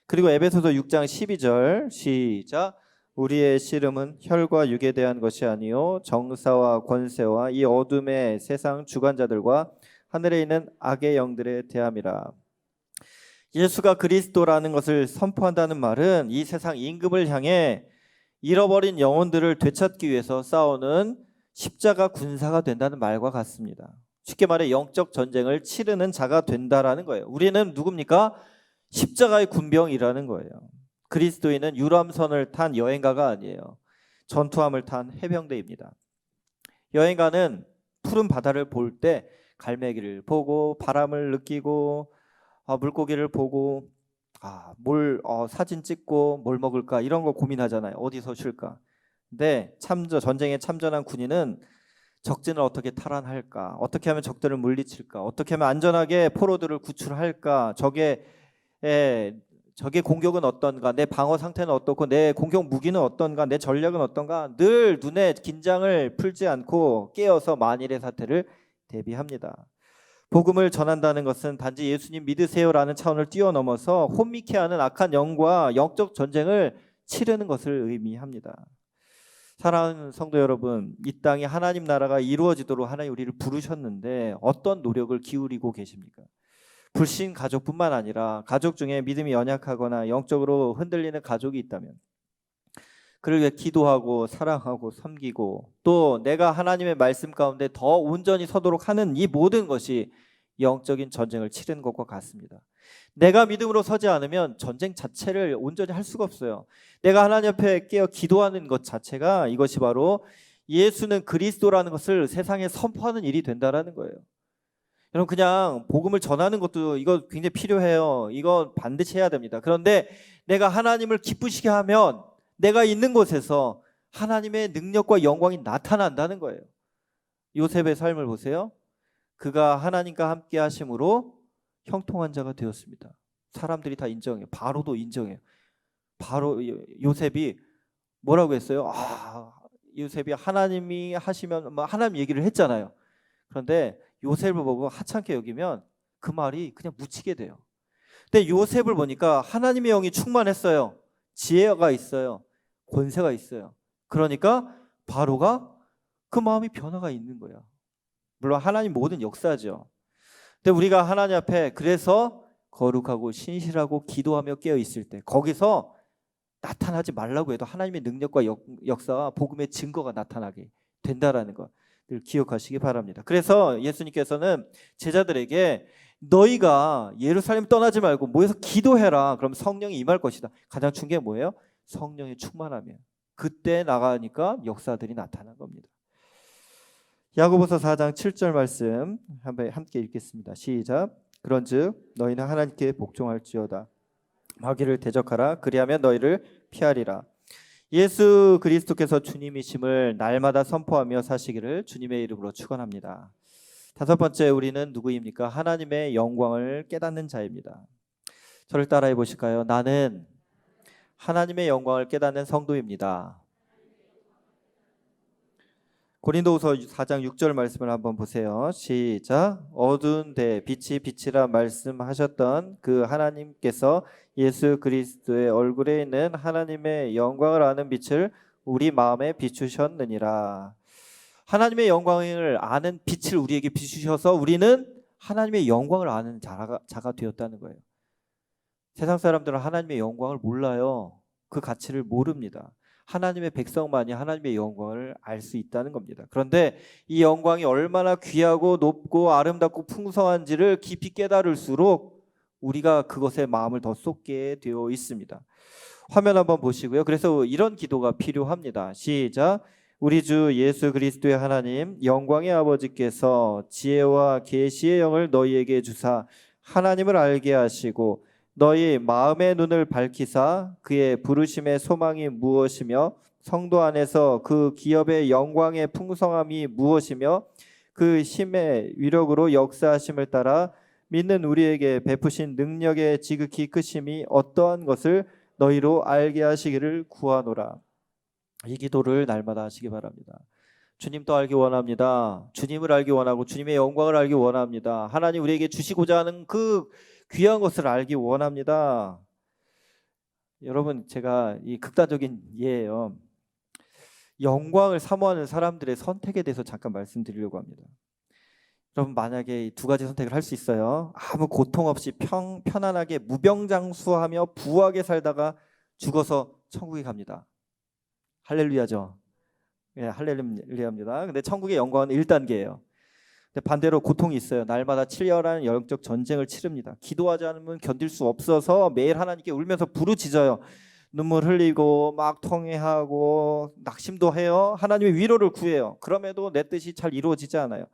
Speaker 1: 그리고 에베소서 6장 12절 시작. 우리의 씨름은 혈과 육에 대한 것이 아니요 정사와 권세와 이 어둠의 세상 주관자들과 하늘에 있는 악의 영들에 대함이라. 예수가 그리스도라는 것을 선포한다는 말은 이 세상 임금을 향해 잃어버린 영혼들을 되찾기 위해서 싸우는 십자가 군사가 된다는 말과 같습니다. 쉽게 말해 영적 전쟁을 치르는 자가 된다라는 거예요. 우리는 누굽니까? 십자가의 군병이라는 거예요. 그리스도인은 유람선을 탄 여행가가 아니에요. 전투함을 탄 해병대입니다. 여행가는 푸른 바다를 볼 때 갈매기를 보고 바람을 느끼고 물고기를 보고 사진 찍고 뭘 먹을까 이런 거 고민하잖아요. 어디서 쉴까. 근데 전쟁에 참전한 군인은 적진을 어떻게 탈환할까, 어떻게 하면 적들을 물리칠까, 어떻게 하면 안전하게 포로들을 구출할까, 적의 공격은 어떤가, 내 방어 상태는 어떻고 내 공격 무기는 어떤가, 내 전략은 어떤가, 늘 눈에 긴장을 풀지 않고 깨어서 만일의 사태를 대비합니다. 복음을 전한다는 것은 단지 예수님 믿으세요라는 차원을 뛰어넘어서 혼미케 하는 악한 영과 영적 전쟁을 치르는 것을 의미합니다. 사랑하는 성도 여러분, 이 땅에 하나님 나라가 이루어지도록 하나님 우리를 부르셨는데 어떤 노력을 기울이고 계십니까? 불신 가족뿐만 아니라 가족 중에 믿음이 연약하거나 영적으로 흔들리는 가족이 있다면 그를 위해 기도하고 사랑하고 섬기고 또 내가 하나님의 말씀 가운데 더 온전히 서도록 하는 이 모든 것이 영적인 전쟁을 치르는 것과 같습니다. 내가 믿음으로 서지 않으면 전쟁 자체를 온전히 할 수가 없어요. 내가 하나님 앞에 깨어 기도하는 것 자체가 이것이 바로 예수는 그리스도라는 것을 세상에 선포하는 일이 된다라는 거예요. 여러분 그냥 복음을 전하는 것도 이거 굉장히 필요해요. 이거 반드시 해야 됩니다. 그런데 내가 하나님을 기쁘시게 하면 내가 있는 곳에서 하나님의 능력과 영광이 나타난다는 거예요. 요셉의 삶을 보세요. 그가 하나님과 함께 하심으로 형통한 자가 되었습니다. 사람들이 다 인정해요. 바로도 인정해요. 바로 요셉이 뭐라고 했어요? 요셉이 하나님이 하시면 하나님 얘기를 했잖아요. 그런데 요셉을 보고 하찮게 여기면 그 말이 그냥 묻히게 돼요. 근데 요셉을 보니까 하나님의 영이 충만했어요. 지혜가 있어요. 권세가 있어요. 그러니까 바로가 그 마음이 변화가 있는 거야. 물론 하나님 모든 역사죠. 근데 우리가 하나님 앞에 그래서 거룩하고 신실하고 기도하며 깨어 있을 때 거기서 나타나지 말라고 해도 하나님의 능력과 역사와 복음의 증거가 나타나게 된다라는 것 기억하시기 바랍니다. 그래서 예수님께서는 제자들에게 너희가 예루살렘 떠나지 말고 모여서 기도해라. 그럼 성령이 임할 것이다. 가장 중요한 게 뭐예요? 성령이 충만하면 그때 나가니까 역사들이 나타난 겁니다. 야고보서 4장 7절 말씀 함께 읽겠습니다. 시작. 그런즉 너희는 하나님께 복종할지어다. 마귀를 대적하라. 그리하면 너희를 피하리라. 예수 그리스도께서 주님이심을 날마다 선포하며 사시기를 주님의 이름으로 축원합니다. 다섯 번째, 우리는 누구입니까? 하나님의 영광을 깨닫는 자입니다. 저를 따라해 보실까요? 나는 하나님의 영광을 깨닫는 성도입니다. 고린도후서 4장 6절 말씀을 한번 보세요. 시작. 어두운 데 빛이 빛이라 말씀하셨던 그 하나님께서 예수 그리스도의 얼굴에 있는 하나님의 영광을 아는 빛을 우리 마음에 비추셨느니라. 하나님의 영광을 아는 빛을 우리에게 비추셔서 우리는 하나님의 영광을 아는 자가 되었다는 거예요. 세상 사람들은 하나님의 영광을 몰라요. 그 가치를 모릅니다. 하나님의 백성만이 하나님의 영광을 알 수 있다는 겁니다. 그런데 이 영광이 얼마나 귀하고 높고 아름답고 풍성한지를 깊이 깨달을수록 우리가 그것에 마음을 더 쏟게 되어 있습니다. 화면 한번 보시고요. 그래서 이런 기도가 필요합니다. 시작. 우리 주 예수 그리스도의 하나님 영광의 아버지께서 지혜와 계시의 영을 너희에게 주사 하나님을 알게 하시고 너희 마음의 눈을 밝히사 그의 부르심의 소망이 무엇이며 성도 안에서 그 기업의 영광의 풍성함이 무엇이며 그 힘의 위력으로 역사하심을 따라 믿는 우리에게 베푸신 능력의 지극히 크심이 어떠한 것을 너희로 알게 하시기를 구하노라. 이 기도를 날마다 하시기 바랍니다. 주님도 알기 원합니다. 주님을 알기 원하고 주님의 영광을 알기 원합니다. 하나님 우리에게 주시고자 하는 그 귀한 것을 알기 원합니다. 여러분, 제가 이 극단적인 예예요. 영광을 사모하는 사람들의 선택에 대해서 잠깐 말씀드리려고 합니다. 여러분, 만약에 이 두 가지 선택을 할 수 있어요. 아무 고통 없이 편안하게 무병장수하며 부하게 살다가 죽어서 천국에 갑니다. 할렐루야죠. 예, 할렐루야입니다. 근데 천국의 영광은 1단계예요. 근데 반대로 고통이 있어요. 날마다 치열한 영적 전쟁을 치릅니다. 기도하지 않으면 견딜 수 없어서 매일 하나님께 울면서 부르짖어요. 눈물 흘리고 막 통회하고 낙심도 해요. 하나님의 위로를 구해요. 그럼에도 내 뜻이 잘 이루어지지 않아요.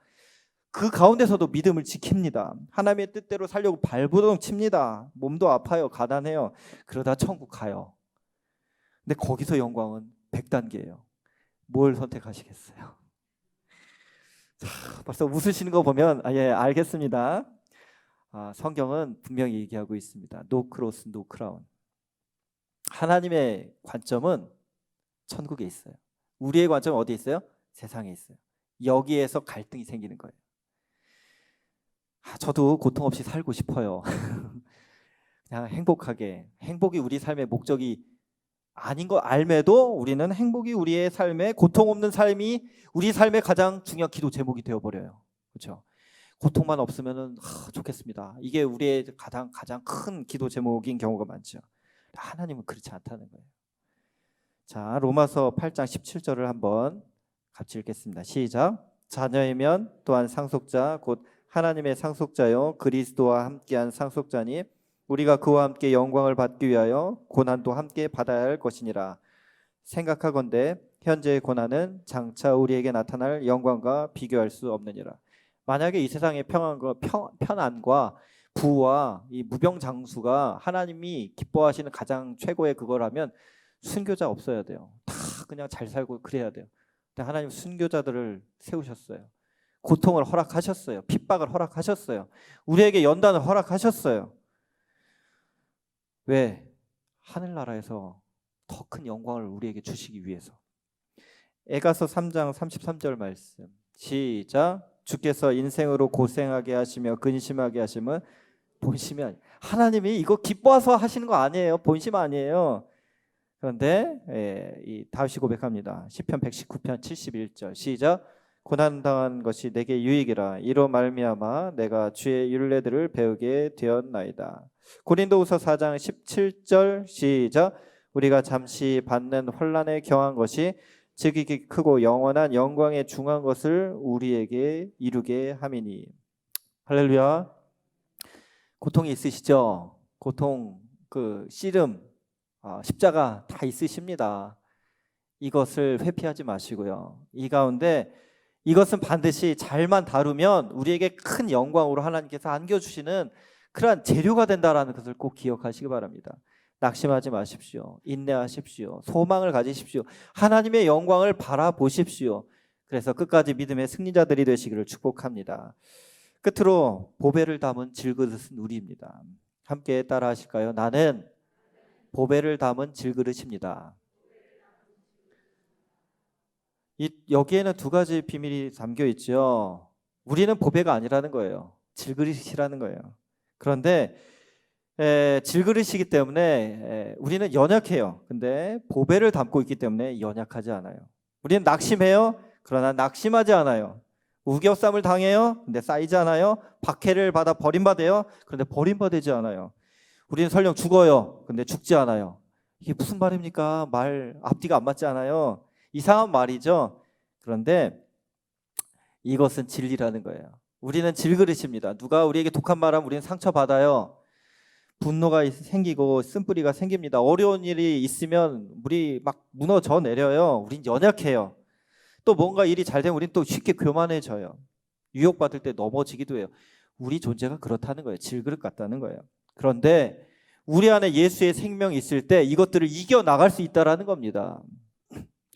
Speaker 1: 그 가운데서도 믿음을 지킵니다. 하나님의 뜻대로 살려고 발버둥 칩니다. 몸도 아파요. 가난해요. 그러다 천국 가요. 근데 거기서 영광은 100단계예요. 뭘 선택하시겠어요? 자, 벌써 웃으시는 거 보면 예, 알겠습니다. 성경은 분명히 얘기하고 있습니다. No cross, no crown. 하나님의 관점은 천국에 있어요. 우리의 관점은 어디에 있어요? 세상에 있어요. 여기에서 갈등이 생기는 거예요. 저도 고통 없이 살고 싶어요. 그냥 행복하게. 행복이 우리 삶의 목적이 아닌 거 알매도 우리는 행복이 우리의 삶에 고통 없는 삶이 우리 삶의 가장 중요한 기도 제목이 되어버려요. 그렇죠? 고통만 없으면 좋겠습니다. 이게 우리의 가장 큰 기도 제목인 경우가 많죠. 하나님은 그렇지 않다는 거예요. 자, 로마서 8장 17절을 한번 같이 읽겠습니다. 시작. 자녀이면 또한 상속자 곧 하나님의 상속자요 그리스도와 함께한 상속자니 우리가 그와 함께 영광을 받기 위하여 고난도 함께 받아야 할 것이니라. 생각하건대 현재의 고난은 장차 우리에게 나타날 영광과 비교할 수 없느니라. 만약에 이 세상의 편안과 부와 이 무병장수가 하나님이 기뻐하시는 가장 최고의 그거라면 순교자 없어야 돼요. 다 그냥 잘 살고 그래야 돼요. 근데 하나님 순교자들을 세우셨어요. 고통을 허락하셨어요. 핍박을 허락하셨어요. 우리에게 연단을 허락하셨어요. 왜? 하늘나라에서 더 큰 영광을 우리에게 주시기 위해서. 에가서 3장 33절 말씀 시작. 주께서 인생으로 고생하게 하시며 근심하게 하심은 본심이 아니에요. 하나님이 이거 기뻐서 하시는 거 아니에요. 본심 아니에요. 그런데 이 다윗이 고백합니다. 시편 119편 71절 시작. 고난당한 것이 내게 유익이라 이로 말미암아 내가 주의 율례들을 배우게 되었나이다. 고린도후서 4장 17절 시작. 우리가 잠시 받는 환난에 경한 것이 지극히 크고 영원한 영광에 중한 것을 우리에게 이루게 함이니. 할렐루야. 고통이 있으시죠? 고통, 씨름, 십자가 다 있으십니다. 이것을 회피하지 마시고요. 이 가운데 이것은 반드시 잘만 다루면 우리에게 큰 영광으로 하나님께서 안겨주시는 그러한 재료가 된다는 것을 꼭 기억하시기 바랍니다. 낙심하지 마십시오. 인내하십시오. 소망을 가지십시오. 하나님의 영광을 바라보십시오. 그래서 끝까지 믿음의 승리자들이 되시기를 축복합니다. 끝으로 보배를 담은 질그릇은 우리입니다. 함께 따라 하실까요? 나는 보배를 담은 질그릇입니다. 여기에는 두 가지 비밀이 담겨 있죠. 우리는 보배가 아니라는 거예요. 질그릇이라는 거예요. 그런데 질그릇이기 때문에 우리는 연약해요. 근데 보배를 담고 있기 때문에 연약하지 않아요. 우리는 낙심해요. 그러나 낙심하지 않아요. 우겨쌈을 당해요. 근데 쌓이지 않아요. 박해를 받아 버림받아요. 그런데 버림받지 않아요. 우리는 설령 죽어요. 근데 죽지 않아요. 이게 무슨 말입니까? 말 앞뒤가 안 맞지 않아요? 이상한 말이죠. 그런데 이것은 진리라는 거예요. 우리는 질그릇입니다. 누가 우리에게 독한 말하면 우리는 상처받아요. 분노가 생기고 쓴뿌리가 생깁니다. 어려운 일이 있으면 우리 막 무너져 내려요. 우린 연약해요. 또 뭔가 일이 잘 되면 우린 또 쉽게 교만해져요. 유혹받을 때 넘어지기도 해요. 우리 존재가 그렇다는 거예요. 질그릇 같다는 거예요. 그런데 우리 안에 예수의 생명이 있을 때 이것들을 이겨나갈 수 있다는 겁니다.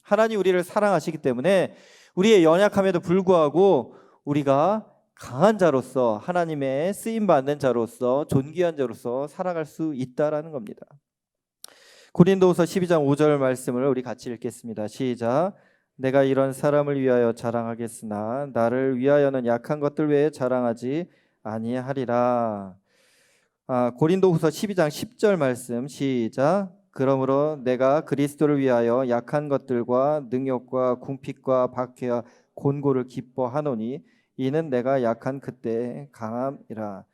Speaker 1: 하나님 우리를 사랑하시기 때문에 우리의 연약함에도 불구하고 우리가 강한 자로서 하나님의 쓰임받는 자로서 존귀한 자로서 살아갈 수 있다는 겁니다. 고린도후서 12장 5절 말씀을 우리 같이 읽겠습니다. 시작. 내가 이런 사람을 위하여 자랑하겠으나 나를 위하여는 약한 것들 외에 자랑하지 아니하리라. 고린도후서 12장 10절 말씀 시작. 그러므로 내가 그리스도를 위하여 약한 것들과 능욕과 궁핍과 박해와 곤고를 기뻐하노니 이는 내가 약한 그때 강함이라.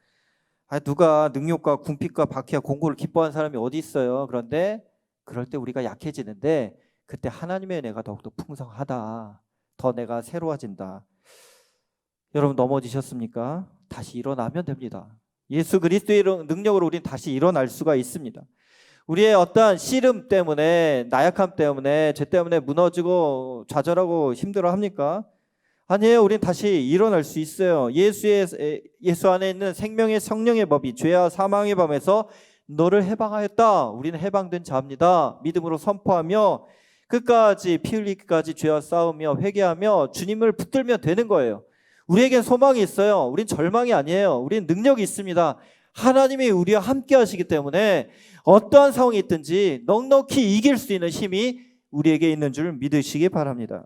Speaker 1: 누가 능욕과 궁핍과 박해와 곤고를 기뻐하는 사람이 어디 있어요? 그런데 그럴 때 우리가 약해지는데 그때 하나님의 은혜가 더욱더 풍성하다. 더 내가 새로워진다. 여러분 넘어지셨습니까? 다시 일어나면 됩니다. 예수 그리스도의 능력으로 우리는 다시 일어날 수가 있습니다. 우리의 어떠한 씨름 때문에, 나약함 때문에, 죄 때문에 무너지고 좌절하고 힘들어합니까? 아니에요. 우린 다시 일어날 수 있어요. 예수 안에 있는 생명의 성령의 법이 죄와 사망의 밤에서 너를 해방하였다. 우리는 해방된 자입니다. 믿음으로 선포하며 끝까지 피 흘리기까지 죄와 싸우며 회개하며 주님을 붙들면 되는 거예요. 우리에겐 소망이 있어요. 우린 절망이 아니에요. 우린 능력이 있습니다. 하나님이 우리와 함께 하시기 때문에 어떠한 상황이 있든지 넉넉히 이길 수 있는 힘이 우리에게 있는 줄 믿으시기 바랍니다.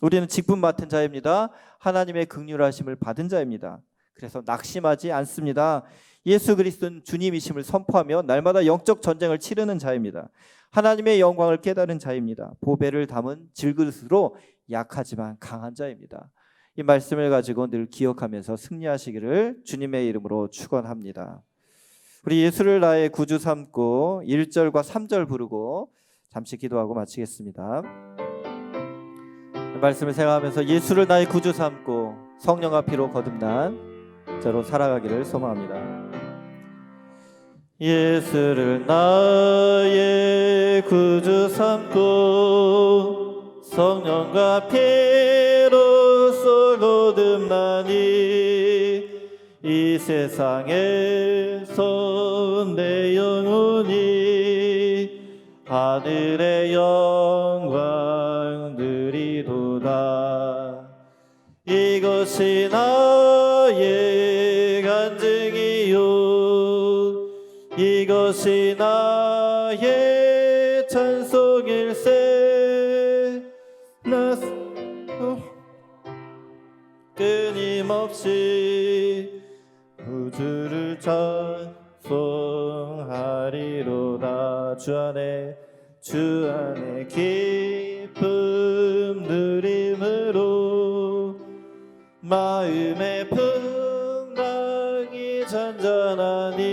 Speaker 1: 우리는 직분 맡은 자입니다. 하나님의 긍휼하심을 받은 자입니다. 그래서 낙심하지 않습니다. 예수 그리스도는 주님이심을 선포하며 날마다 영적 전쟁을 치르는 자입니다. 하나님의 영광을 깨달은 자입니다. 보배를 담은 질그릇으로 약하지만 강한 자입니다. 이 말씀을 가지고 늘 기억하면서 승리하시기를 주님의 이름으로 축원합니다. 우리 예수를 나의 구주 삼고 1절과 3절 부르고 잠시 기도하고 마치겠습니다. 말씀을 생각하면서 예수를 나의 구주 삼고 성령과 피로 거듭난 자로 살아가기를 소망합니다. 예수를 나의 구주 삼고 성령과 피로써 거듭나니 이 세상에서 내 영혼이 하늘의 영광 누리도다. 이것이 나의 간증이요 이것이 나의 찬송일세. 나 끊임없이 구주를 찬송하리로다. 주 안에 기쁨 누림으로 마음의 풍랑이 잔잔하니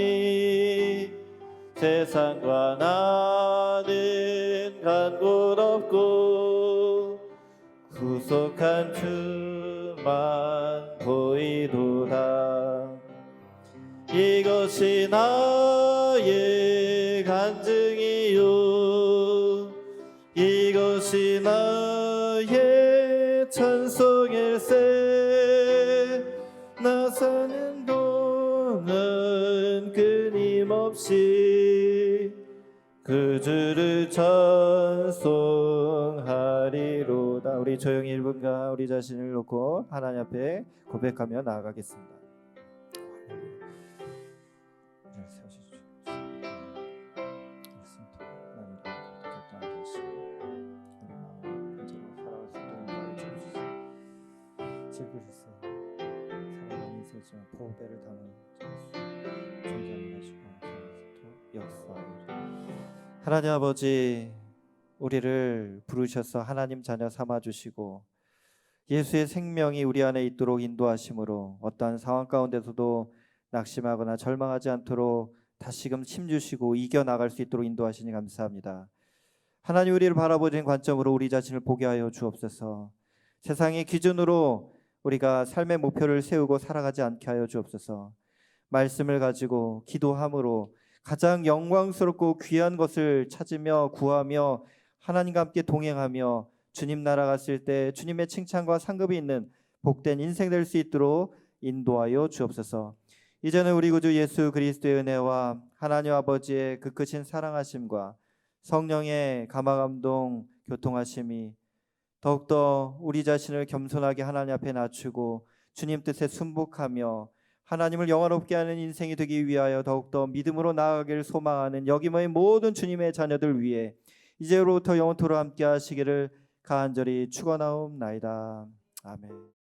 Speaker 1: 세상과 나는 간 곳 없고 구속한 주만 보이도다. 이것이 나의 간증이요 이것이 나의 찬송일세. 나 사는 동안 끊임없이 그 주를 찬송하리로다. 우리 조용히 1분간 우리 자신을 놓고 하나님 앞에 고백하며 나아가겠습니다. 보배를 담은 존재하시고 역사하옵소서. 하나님 아버지, 우리를 부르셔서 하나님 자녀 삼아주시고 예수의 생명이 우리 안에 있도록 인도하심으로 어떠한 상황 가운데서도 낙심하거나 절망하지 않도록 다시금 힘주시고 이겨나갈 수 있도록 인도하시니 감사합니다. 하나님, 우리를 바라보는 관점으로 우리 자신을 보게 하여 주옵소서. 세상의 기준으로 우리가 삶의 목표를 세우고 살아가지 않게 하여 주옵소서. 말씀을 가지고 기도함으로 가장 영광스럽고 귀한 것을 찾으며 구하며 하나님과 함께 동행하며 주님 나라 갔을 때 주님의 칭찬과 상급이 있는 복된 인생 될 수 있도록 인도하여 주옵소서. 이제는 우리 구주 예수 그리스도의 은혜와 하나님 아버지의 그 크신 사랑하심과 성령의 감화감동 교통하심이 더욱더 우리 자신을 겸손하게 하나님 앞에 낮추고 주님 뜻에 순복하며 하나님을 영화롭게 하는 인생이 되기 위하여 더욱더 믿음으로 나아가기를 소망하는 여기모인 모든 주님의 자녀들 위해 이제로부터 영원토록 함께 하시기를 간절히 축원하옵나이다. 아멘.